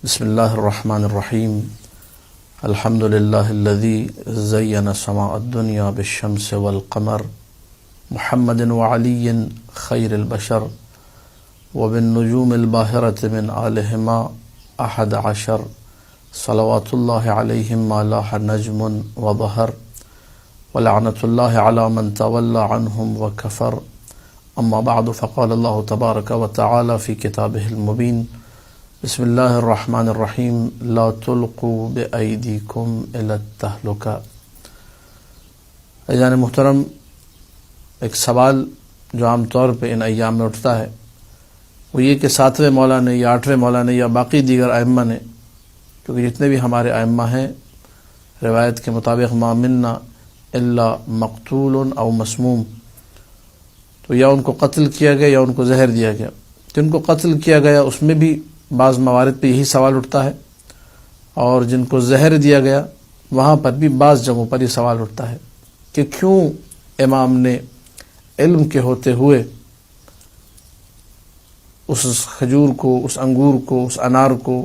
بسم الله الرحمن الرحيم. الحمد لله الذي زين سماء الدنيا بالشمس والقمر محمد وعلي خير البشر وبالنجوم الباهرة من آلهما 11 صلوات الله عليهم ما لاح نجم وظهر ولعنة الله على من تولى عنهم وكفر. أما بعد، فقال الله تبارك وتعالى في كتابه المبين: بسم الله الرحمن الرحيم لا تلقوا بأيديكم إلى التهلكة. عزیزان محترم، ایک سوال جو عام طور پہ ان ایام میں اٹھتا ہے وہ یہ کہ 7ویں مولا نے یا 8ویں مولا نے یا باقی دیگر ائمہ نے، کیونکہ جتنے بھی ہمارے ائمہ ہیں روایت کے مطابق ما منا الا مقتول او مسموم، تو یا ان کو قتل کیا گیا یا ان کو زہر دیا گیا. جن کو قتل کیا گیا اس میں بھی بعض موارد پہ یہی سوال اٹھتا ہے، اور جن کو زہر دیا گیا وہاں پر بھی بعض جگہوں پر یہ سوال اٹھتا ہے کہ کیوں امام نے علم کے ہوتے ہوئے اس کھجور کو، اس انگور کو، اس انار کو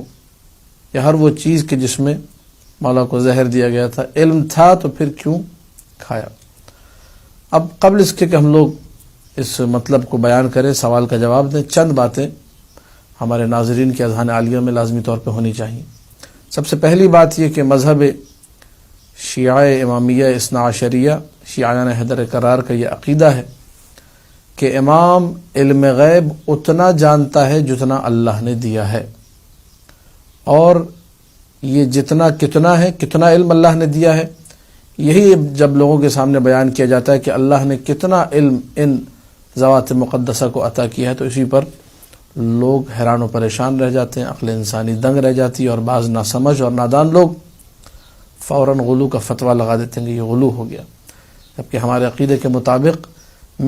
یا ہر وہ چیز کے جس میں مولا کو زہر دیا گیا تھا، علم تھا تو پھر کیوں کھایا؟ اب قبل اس کے کہ ہم لوگ اس مطلب کو بیان کریں، سوال کا جواب دیں، چند باتیں ہمارے ناظرین کے اذہان عالیہ میں لازمی طور پہ ہونی چاہیے. سب سے پہلی بات یہ کہ مذہب شیعہ امامیہ اثنا عشریہ، شیعیان حیدر کرار کا یہ عقیدہ ہے کہ امام علم غیب اتنا جانتا ہے جتنا اللہ نے دیا ہے، اور یہ جتنا کتنا ہے، کتنا علم اللہ نے دیا ہے، یہی جب لوگوں کے سامنے بیان کیا جاتا ہے کہ اللہ نے کتنا علم ان ذوات مقدسہ کو عطا کیا ہے، تو اسی پر لوگ حیران و پریشان رہ جاتے ہیں، عقل انسانی دنگ رہ جاتی ہے، اور بعض ناسمجھ اور نادان لوگ فوراً غلو کا فتویٰ لگا دیتے ہیں کہ یہ غلو ہو گیا، جبکہ ہمارے عقیدے کے مطابق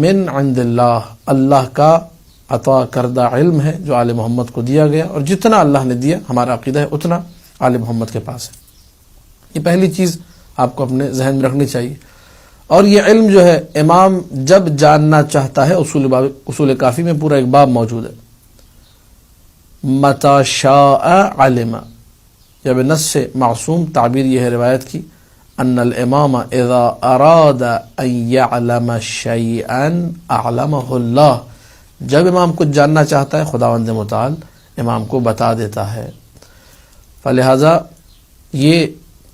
من عند اللہ، اللہ کا عطا کردہ علم ہے جو آل محمد کو دیا گیا، اور جتنا اللہ نے دیا ہمارا عقیدہ ہے اتنا آل محمد کے پاس ہے. یہ پہلی چیز آپ کو اپنے ذہن میں رکھنی چاہیے. اور یہ علم جو ہے امام جب جاننا چاہتا ہے، اصول کافی میں پورا ایک باب موجود ہے، متی شاء علم، جب نص سے معصوم تعبیر یہ ہے روایت کی، ان الامام اذا اراد ان يعلم شيئا اعلمه اللہ، جب امام کچھ جاننا چاہتا ہے خداوند متعال امام کو بتا دیتا ہے. فلہذا یہ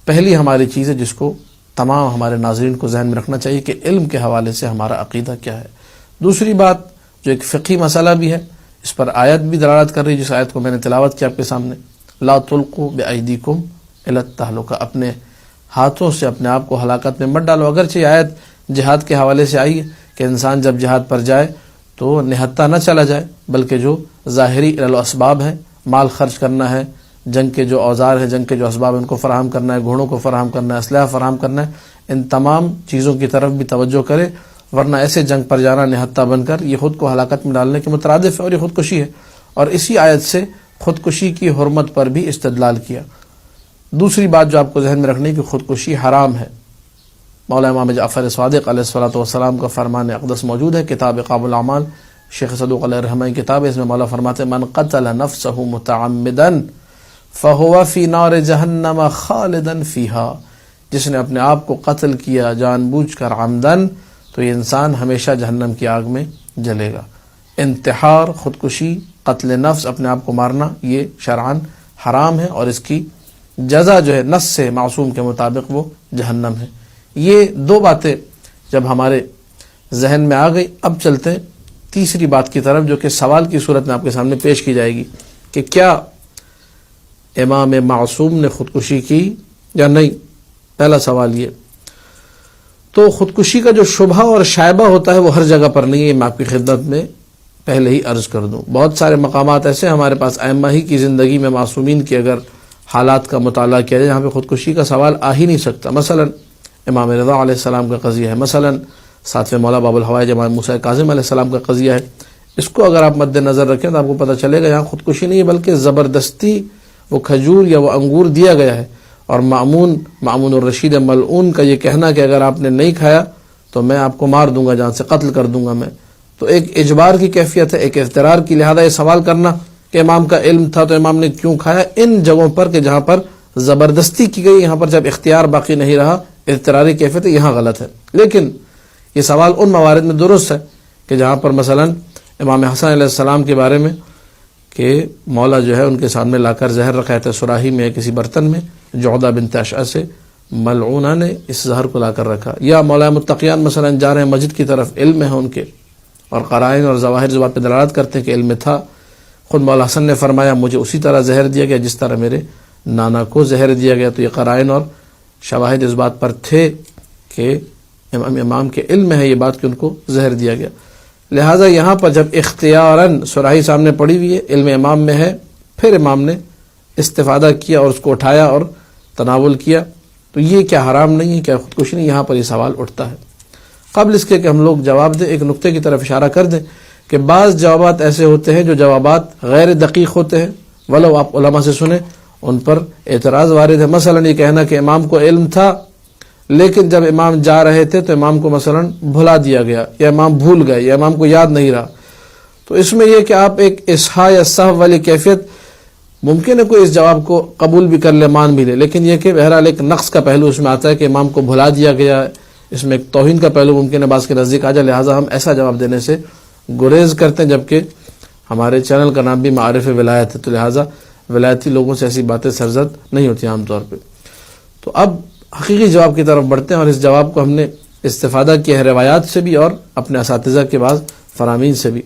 پہلی ہماری چیز ہے جس کو تمام ہمارے ناظرین کو ذہن میں رکھنا چاہیے کہ علم کے حوالے سے ہمارا عقیدہ کیا ہے. دوسری بات جو ایک فقہی مسئلہ بھی ہے، اس پر آیت بھی دلالت کر رہی ہے، جس آیت کو میں نے تلاوت کیا آپ کے سامنے، لا تلقوا بأیدیکم الی التہلکہ، اپنے ہاتھوں سے اپنے آپ کو ہلاکت میں مت ڈالو. اگرچہ یہ آیت جہاد کے حوالے سے آئی ہے کہ انسان جب جہاد پر جائے تو نہتا نہ چلا جائے، بلکہ جو ظاہری الاسباب ہیں، مال خرچ کرنا ہے، جنگ کے جو اوزار ہیں، جنگ کے جو اسباب ان کو فراہم کرنا ہے، گھوڑوں کو فراہم کرنا ہے، اسلحہ فراہم کرنا ہے، ان تمام چیزوں کی طرف بھی توجہ کرے، ورنہ ایسے جنگ پر جانا نہتا بن کر یہ خود کو ہلاکت میں ڈالنے کے مترادف ہے، اور یہ خودکشی ہے. اور اسی آیت سے خودکشی کی حرمت پر بھی استدلال کیا. دوسری بات جو آپ کو ذہن میں رکھنی ہے کہ خودکشی حرام ہے. مولا امام جعفر صادق علیہ الصلوۃ والسلام کا فرمان اقدس موجود ہے، کتاب عقاب الاعمال، شیخ صدوق علیہ الرحمہ کی کتاب ہے، اس میں مولا فرماتے ہیں من قتل نفسه متعمدا فهو في نار جہنم خالدا فيها، جس نے اپنے آپ کو قتل کیا جان بوجھ کر عمدن، تو یہ انسان ہمیشہ جہنم کی آگ میں جلے گا. انتحار، خودکشی، قتل نفس، اپنے آپ کو مارنا، یہ شرعاً حرام ہے، اور اس کی جزا جو ہے نص سے معصوم کے مطابق وہ جہنم ہے. یہ دو باتیں جب ہمارے ذہن میں آ گئی، اب چلتے ہیں تیسری بات کی طرف جو کہ سوال کی صورت میں آپ کے سامنے پیش کی جائے گی کہ کیا امام معصوم نے خودکشی کی یا نہیں. پہلا سوال یہ، تو خودکشی کا جو شبہ اور شائبہ ہوتا ہے وہ ہر جگہ پر نہیں ہے، میں آپ کی خدمت میں پہلے ہی عرض کر دوں. بہت سارے مقامات ایسے ہمارے پاس ائمہ ہی کی زندگی میں معصومین کی اگر حالات کا مطالعہ کیا جائے جہاں پہ خودکشی کا سوال آ ہی نہیں سکتا. مثلا امام رضا علیہ السلام کا قضیہ ہے، مثلا 7ویں مولا باب الحوائج امام موسیٰ کاظم علیہ السلام کا قضیہ ہے. اس کو اگر آپ مد نظر رکھیں تو آپ کو پتہ چلے گا یہاں خودکشی نہیں ہے، بلکہ زبردستی وہ کھجور یا وہ انگور دیا گیا ہے، اور مامون الرشید ملعون کا یہ کہنا کہ اگر آپ نے نہیں کھایا تو میں آپ کو مار دوں گا، جان سے قتل کر دوں گا میں، تو ایک اجبار کی کیفیت ہے، ایک اضطرار کی. لہذا یہ سوال کرنا کہ امام کا علم تھا تو امام نے کیوں کھایا، ان جگہوں پر کہ جہاں پر زبردستی کی گئی، یہاں پر جب اختیار باقی نہیں رہا، اضطراری کیفیت، یہاں غلط ہے۔ لیکن یہ سوال ان موارد میں درست ہے کہ جہاں پر مثلا امام حسن علیہ السلام کے بارے میں کہ مولا جو ہے ان کے سامنے لا کر زہر رکھا تھا سراہی میں کسی برتن میں، جعدہ بنت اشعث سے ملعونہ نے اس زہر کو لا کر رکھا، یا مولا متقیان مثلا جا رہے ہیں مسجد کی طرف، علم ہے ان کے اور قرائن اور ظواہر جو بات پہ دلالت کرتے ہیں کہ علم تھا، خود مولا حسن نے فرمایا مجھے اسی طرح زہر دیا گیا جس طرح میرے نانا کو زہر دیا گیا، تو یہ قرائن اور شواہد اس بات پر تھے کہ امام کے علم ہے یہ بات کہ ان کو زہر دیا گیا۔ لہٰذا یہاں پر جب اختیاراً سراہی سامنے پڑی ہوئی ہے، علم امام میں ہے، پھر امام نے استفادہ کیا اور اس کو اٹھایا اور تناول کیا، تو یہ کیا حرام نہیں ہے، کیا خودکشی نہیں؟ یہاں پر یہ سوال اٹھتا ہے۔ قبل اس کے کہ ہم لوگ جواب دیں، ایک نقطے کی طرف اشارہ کر دیں کہ بعض جوابات ایسے ہوتے ہیں جو جوابات غیر دقیق ہوتے ہیں، ولو آپ علماء سے سنیں ان پر اعتراض وارد ہے۔ مثلا یہ کہنا کہ امام کو علم تھا لیکن جب امام جا رہے تھے تو امام کو مثلا بھلا دیا گیا، یا امام بھول گئے، یا امام کو یاد نہیں رہا، تو اس میں یہ کہ آپ ایک اصحاء یا سہو والی کیفیت، ممکن ہے کوئی اس جواب کو قبول بھی کر لے، مان بھی لے، لیکن یہ کہ بہرحال ایک نقص کا پہلو اس میں آتا ہے کہ امام کو بھلا دیا گیا، اس میں ایک توہین کا پہلو ممکن ہے بعض کے نزدیک آ جائے، لہٰذا ہم ایسا جواب دینے سے گریز کرتے ہیں، جبکہ ہمارے چینل کا نام بھی معارف ولایت ہے، تو لہٰذا ولایتی لوگوں سے ایسی باتیں سرزد نہیں ہوتی عام طور پہ۔ تو اب حقیقی جواب کی طرف بڑھتے ہیں، اور اس جواب کو ہم نے استفادہ کیا ہے روایات سے بھی اور اپنے اساتذہ کے بعض فرامین سے بھی۔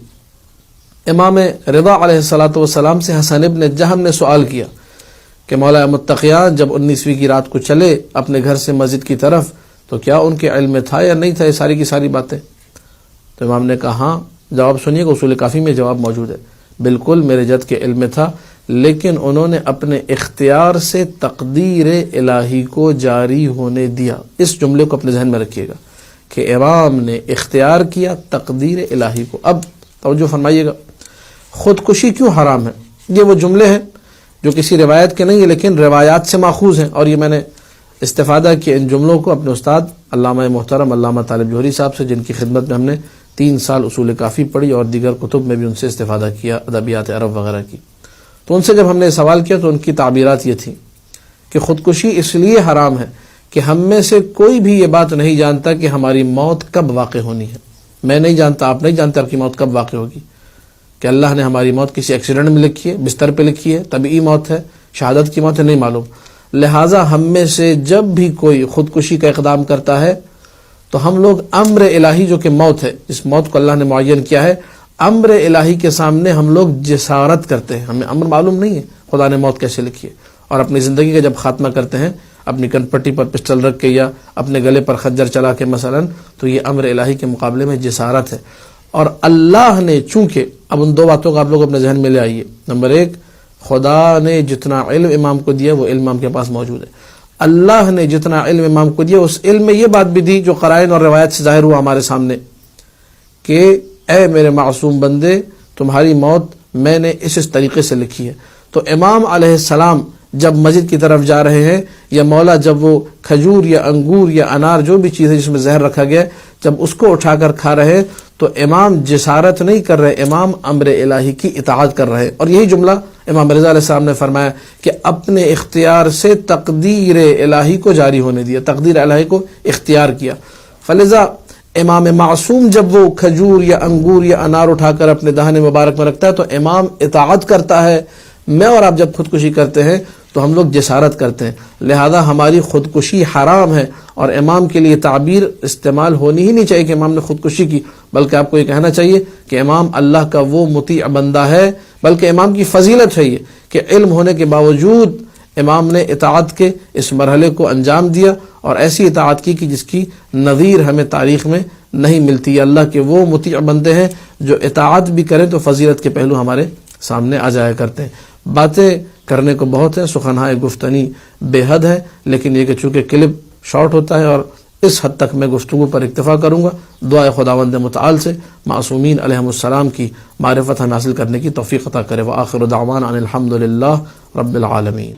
امام رضا علیہ السلام سے حسن ابن جہم نے سوال کیا کہ مولا متقیان جب 19ویں کی رات کو چلے اپنے گھر سے مسجد کی طرف تو کیا ان کے علم میں تھا یا نہیں تھا یہ ساری کی ساری باتیں؟ تو امام نے کہا ہاں، جواب سنیے کہ اصول کافی میں جواب موجود ہے، بالکل میرے جد کے علم میں تھا، لیکن انہوں نے اپنے اختیار سے تقدیر الہی کو جاری ہونے دیا۔ اس جملے کو اپنے ذہن میں رکھیے گا کہ امام نے اختیار کیا تقدیر الہی کو۔ اب توجہ فرمائیے گا، خودکشی کیوں حرام ہے؟ یہ وہ جملے ہیں جو کسی روایت کے نہیں ہیں لیکن روایات سے ماخوذ ہیں، اور یہ میں نے استفادہ کیا ان جملوں کو اپنے استاد علامہ محترم علامہ طالب جوہری صاحب سے، جن کی خدمت میں ہم نے 3 سال اصول کافی پڑھی اور دیگر کتب میں بھی ان سے استفادہ کیا، ادبیات عرب وغیرہ کی۔ تو ان سے جب ہم نے سوال کیا تو ان کی تعبیرات یہ تھی کہ خودکشی اس لیے حرام ہے کہ ہم میں سے کوئی بھی یہ بات نہیں جانتا کہ ہماری موت کب واقع ہونی ہے۔ میں نہیں جانتا، آپ نہیں جانتے آپ کی موت کب واقع ہوگی، کہ اللہ نے ہماری موت کسی ایکسیڈنٹ میں لکھی ہے، بستر پہ لکھی ہے، طبعی موت ہے، شہادت کی موت ہے، نہیں معلوم۔ لہٰذا ہم میں سے جب بھی کوئی خودکشی کا اقدام کرتا ہے تو ہم لوگ امر الہی جو کہ موت ہے، اس موت کو اللہ نے معین کیا ہے، امر الہی کے سامنے ہم لوگ جسارت کرتے ہیں، ہمیں امر معلوم نہیں ہے خدا نے موت کیسے لکھی ہے، اور اپنی زندگی کا جب خاتمہ کرتے ہیں اپنی کن پٹی پر پسٹل رکھ کے یا اپنے گلے پر خنجر چلا کے مثلا، تو یہ امر الہی کے مقابلے میں جسارت ہے۔ اور اللہ نے چونکہ، اب ان 2 باتوں کو آپ لوگ اپنے ذہن میں لے آئیے، نمبر 1، خدا نے جتنا علم امام کو دیا وہ علم امام کے پاس موجود ہے، اللہ نے جتنا علم امام کو دیا اس علم میں یہ بات بھی دی جو قرائن اور روایت سے ظاہر ہوا ہمارے سامنے کہ اے میرے معصوم بندے تمہاری موت میں نے اس طریقے سے لکھی ہے۔ تو امام علیہ السلام جب مسجد کی طرف جا رہے ہیں، یا مولا جب وہ کھجور یا انگور یا انار جو بھی چیز ہے جس میں زہر رکھا گیا ہے، جب اس کو اٹھا کر کھا رہے ہیں تو امام جسارت نہیں کر رہے، امام امر الہی کی اطاعت کر رہے، اور یہی جملہ امام رضا علیہ السلام نے فرمایا کہ اپنے اختیار سے تقدیر الہی کو جاری ہونے دیا، تقدیر الہی کو اختیار کیا۔ فلذا امام معصوم جب وہ کھجور یا انگور یا انار اٹھا کر اپنے دہن مبارک میں رکھتا ہے تو امام اطاعت کرتا ہے۔ میں اور آپ جب خودکشی کرتے ہیں تو ہم لوگ جسارت کرتے ہیں، لہذا ہماری خودکشی حرام ہے، اور امام کے لیے تعبیر استعمال ہونی ہی نہیں چاہیے کہ امام نے خودکشی کی، بلکہ آپ کو یہ کہنا چاہیے کہ امام اللہ کا وہ مطیع بندہ ہے، بلکہ امام کی فضیلت ہے یہ کہ علم ہونے کے باوجود امام نے اطاعت کے اس مرحلے کو انجام دیا، اور ایسی اطاعت کی کہ جس کی نظیر ہمیں تاریخ میں نہیں ملتی۔ اللہ کے وہ مطیع بندے ہیں جو اطاعت بھی کریں تو فضیلت کے پہلو ہمارے سامنے آ جایا کرتے ہیں۔ باتیں کرنے کو بہت ہے، سخنہائے گفتنی بے حد ہے، لیکن یہ کہ چونکہ کلپ شارٹ ہوتا ہے اور اس حد تک میں گفتگو پر اکتفا کروں گا۔ دعائے خداوند متعال سے معصومین علیہم السلام کی معرفت ہم حاصل کرنے کی توفیق عطا کرے۔ وآخر دعوانا ان الحمد للہ رب العالمین۔